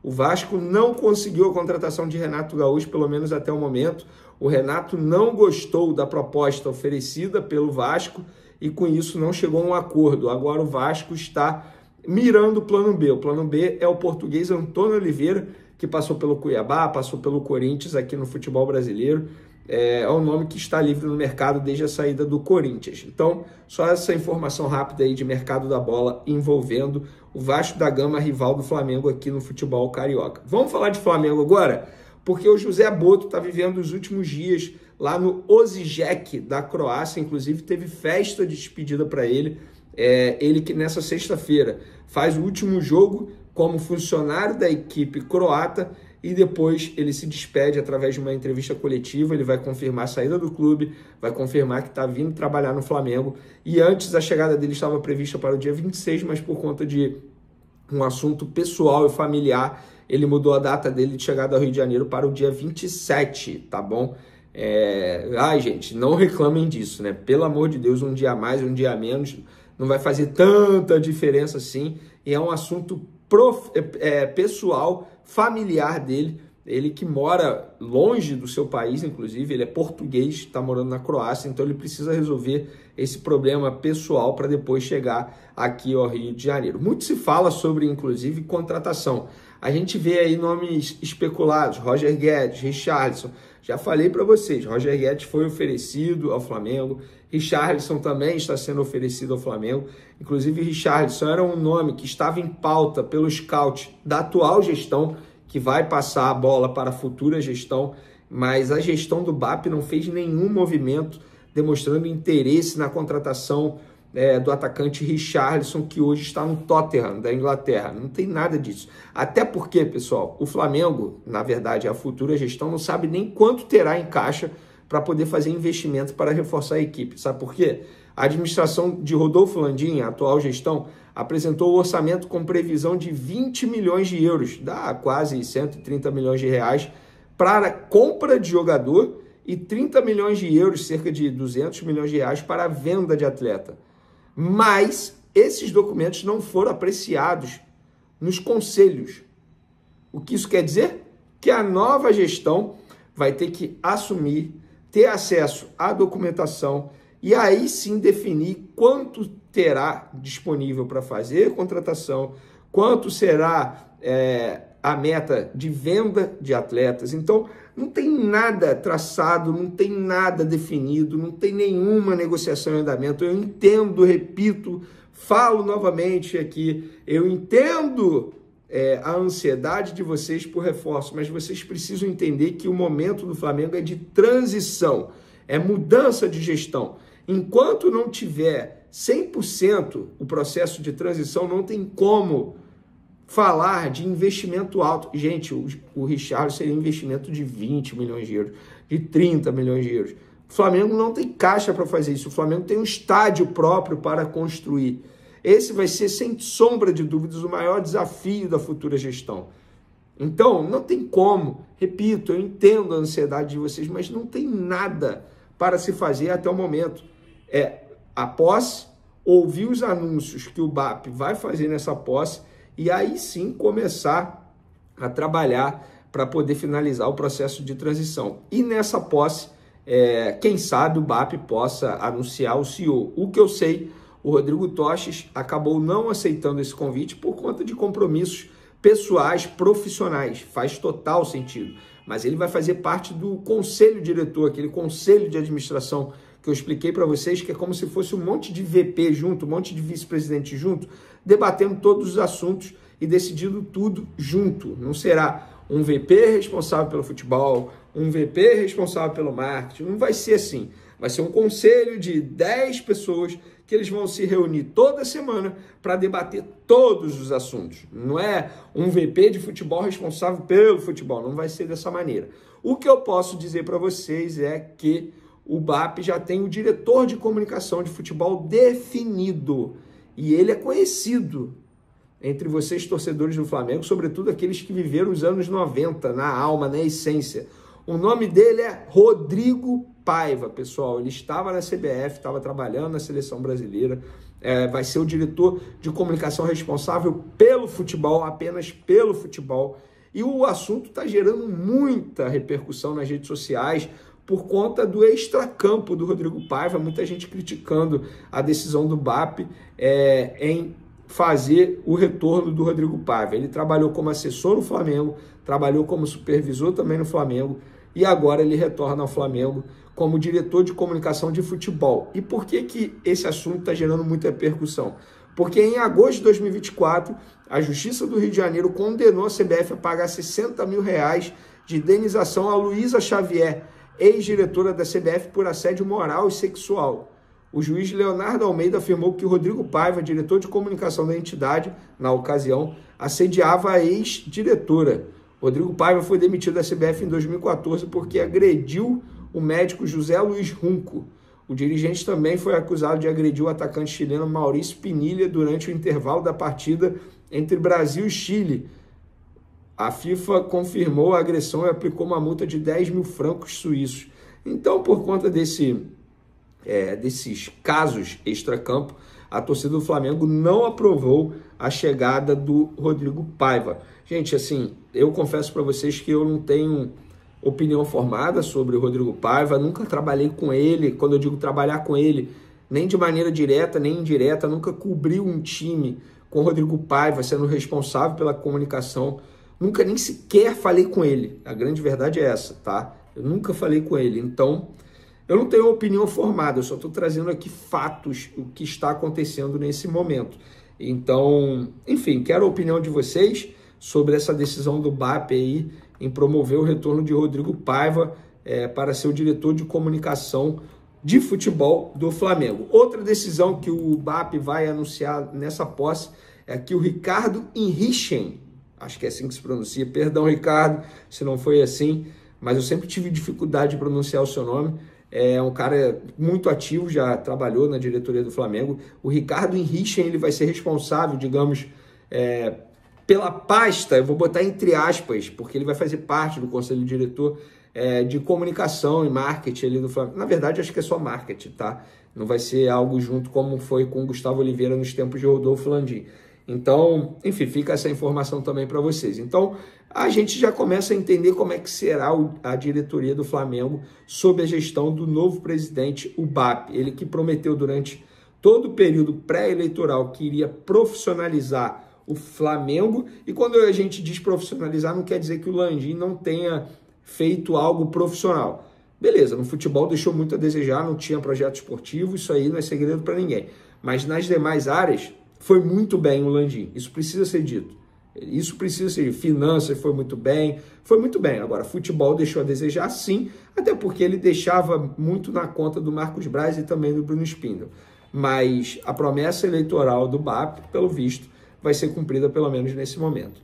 O Vasco não conseguiu a contratação de Renato Gaúcho, pelo menos até o momento. O Renato não gostou da proposta oferecida pelo Vasco e com isso não chegou a um acordo. Agora o Vasco está mirando o plano B. O plano B é o português Antônio Oliveira, que passou pelo Cuiabá, passou pelo Corinthians aqui no futebol brasileiro. É um nome que está livre no mercado desde a saída do Corinthians. Então, só essa informação rápida aí de mercado da bola envolvendo o Vasco da Gama, rival do Flamengo aqui no futebol carioca. Vamos falar de Flamengo agora? Porque o José Boto está vivendo os últimos dias lá no Osijek da Croácia, inclusive teve festa de despedida para ele. Ele que nessa sexta-feira faz o último jogo como funcionário da equipe croata e depois ele se despede através de uma entrevista coletiva. Ele vai confirmar a saída do clube, vai confirmar que está vindo trabalhar no Flamengo. E antes a chegada dele estava prevista para o dia 26, mas por conta de um assunto pessoal e familiar, ele mudou a data dele de chegada ao Rio de Janeiro para o dia 27, tá bom? Ai, gente, não reclamem disso, né? Pelo amor de Deus, um dia a mais, um dia a menos, não vai fazer tanta diferença assim. E é um assunto pessoal, familiar dele. Ele que mora longe do seu país, inclusive, ele é português, está morando na Croácia, então ele precisa resolver esse problema pessoal para depois chegar aqui ao Rio de Janeiro. Muito se fala sobre, inclusive, contratação. A gente vê aí nomes especulados, Roger Guedes, Richarlison. Já falei para vocês, Roger Guedes foi oferecido ao Flamengo, Richarlison também está sendo oferecido ao Flamengo. Inclusive, Richarlison era um nome que estava em pauta pelo scout da atual gestão, que vai passar a bola para a futura gestão, mas a gestão do BAP não fez nenhum movimento demonstrando interesse na contratação do atacante Richarlison, que hoje está no Tottenham, da Inglaterra. Não tem nada disso. Até porque, pessoal, o Flamengo, na verdade, a futura gestão não sabe nem quanto terá em caixa para poder fazer investimento para reforçar a equipe. Sabe por quê? A administração de Rodolfo Landim, a atual gestão, apresentou o orçamento com previsão de 20 milhões de euros, dá quase 130 milhões de reais, para compra de jogador e 30 milhões de euros, cerca de 200 milhões de reais, para a venda de atleta. Mas esses documentos não foram apreciados nos conselhos. O que isso quer dizer? Que a nova gestão vai ter que assumir, ter acesso à documentação e aí sim definir quanto terá disponível para fazer contratação, quanto será a meta de venda de atletas. Então, não tem nada traçado, não tem nada definido, não tem nenhuma negociação em andamento. Eu entendo, repito, falo novamente aqui, eu entendo a ansiedade de vocês por reforço, mas vocês precisam entender que o momento do Flamengo é de transição, é mudança de gestão. Enquanto não tiver 100% o processo de transição, não tem como falar de investimento alto. Gente, o Richarlison seria investimento de 20 milhões de euros, de 30 milhões de euros. O Flamengo não tem caixa para fazer isso. O Flamengo tem um estádio próprio para construir. Esse vai ser, sem sombra de dúvidas, o maior desafio da futura gestão. Então, não tem como. Repito, eu entendo a ansiedade de vocês, mas não tem nada para se fazer até o momento. A posse, ouvir os anúncios que o BAP vai fazer nessa posse e aí sim começar a trabalhar para poder finalizar o processo de transição. E nessa posse, quem sabe o BAP possa anunciar o CEO. O que eu sei, o Rodrigo Toches acabou não aceitando esse convite por conta de compromissos pessoais, profissionais. Faz total sentido. Mas ele vai fazer parte do conselho diretor, aquele conselho de administração que eu expliquei para vocês, que é como se fosse um monte de VP junto, um monte de vice-presidente junto, debatendo todos os assuntos e decidindo tudo junto. Não será um VP responsável pelo futebol, um VP responsável pelo marketing, não vai ser assim. Vai ser um conselho de 10 pessoas que eles vão se reunir toda semana para debater todos os assuntos. Não é um VP de futebol responsável pelo futebol, não vai ser dessa maneira. O que eu posso dizer para vocês é que o BAP já tem o diretor de comunicação de futebol definido e ele é conhecido entre vocês, torcedores do Flamengo, sobretudo aqueles que viveram os anos 90, na alma, na essência. O nome dele é Rodrigo Paiva, pessoal. Ele estava na CBF, estava trabalhando na seleção brasileira, vai ser o diretor de comunicação responsável pelo futebol, apenas pelo futebol. E o assunto está gerando muita repercussão nas redes sociais por conta do extracampo do Rodrigo Paiva, muita gente criticando a decisão do BAP em fazer o retorno do Rodrigo Paiva. Ele trabalhou como assessor no Flamengo, trabalhou como supervisor também no Flamengo, e agora ele retorna ao Flamengo como diretor de comunicação de futebol. E por que esse assunto está gerando muita repercussão? Porque em agosto de 2024, a Justiça do Rio de Janeiro condenou a CBF a pagar R$60 mil de indenização a Luísa Xavier, ex-diretora da CBF, por assédio moral e sexual. O juiz Leonardo Almeida afirmou que o Rodrigo Paiva, diretor de comunicação da entidade, na ocasião, assediava a ex-diretora. Rodrigo Paiva foi demitido da CBF em 2014 porque agrediu o médico José Luiz Runco. O dirigente também foi acusado de agredir o atacante chileno Maurício Pinilla durante o intervalo da partida entre Brasil e Chile. A FIFA confirmou a agressão e aplicou uma multa de 10 mil francos suíços. Então, por conta desses casos extracampo, a torcida do Flamengo não aprovou a chegada do Rodrigo Paiva. Gente, assim, eu confesso para vocês que eu não tenho opinião formada sobre o Rodrigo Paiva, nunca trabalhei com ele. Quando eu digo trabalhar com ele, nem de maneira direta nem indireta, nunca cobri um time com o Rodrigo Paiva sendo responsável pela comunicação. Nunca nem sequer falei com ele. A grande verdade é essa, tá? Eu nunca falei com ele. Então, eu não tenho opinião formada, eu só estou trazendo aqui fatos, o que está acontecendo nesse momento. Então, enfim, quero a opinião de vocês sobre essa decisão do BAP aí em promover o retorno de Rodrigo Paiva para ser o diretor de comunicação de futebol do Flamengo. Outra decisão que o BAP vai anunciar nessa posse é que o Ricardo Henrichen, acho que é assim que se pronuncia, perdão, Ricardo, se não foi assim, mas eu sempre tive dificuldade de pronunciar o seu nome. É um cara muito ativo, já trabalhou na diretoria do Flamengo. O Ricardo Henrichen, ele vai ser responsável, digamos, pela pasta, eu vou botar entre aspas, porque ele vai fazer parte do conselho diretor de comunicação e marketing ali do Flamengo. Na verdade, acho que é só marketing, tá? Não vai ser algo junto como foi com o Gustavo Oliveira nos tempos de Rodolfo Landim. Então, enfim, fica essa informação também para vocês. Então, a gente já começa a entender como é que será a diretoria do Flamengo sob a gestão do novo presidente, o BAP. Ele que prometeu durante todo o período pré-eleitoral que iria profissionalizar o Flamengo. E quando a gente diz profissionalizar, não quer dizer que o Landim não tenha feito algo profissional. Beleza, no futebol deixou muito a desejar, não tinha projeto esportivo, isso aí não é segredo para ninguém. Mas nas demais áreas, foi muito bem o Landim, isso precisa ser dito. Isso precisa ser dito. Finanças foi muito bem. Agora, futebol deixou a desejar, sim, até porque ele deixava muito na conta do Marcos Braz e também do Bruno Spindel. Mas a promessa eleitoral do BAP, pelo visto, vai ser cumprida pelo menos nesse momento.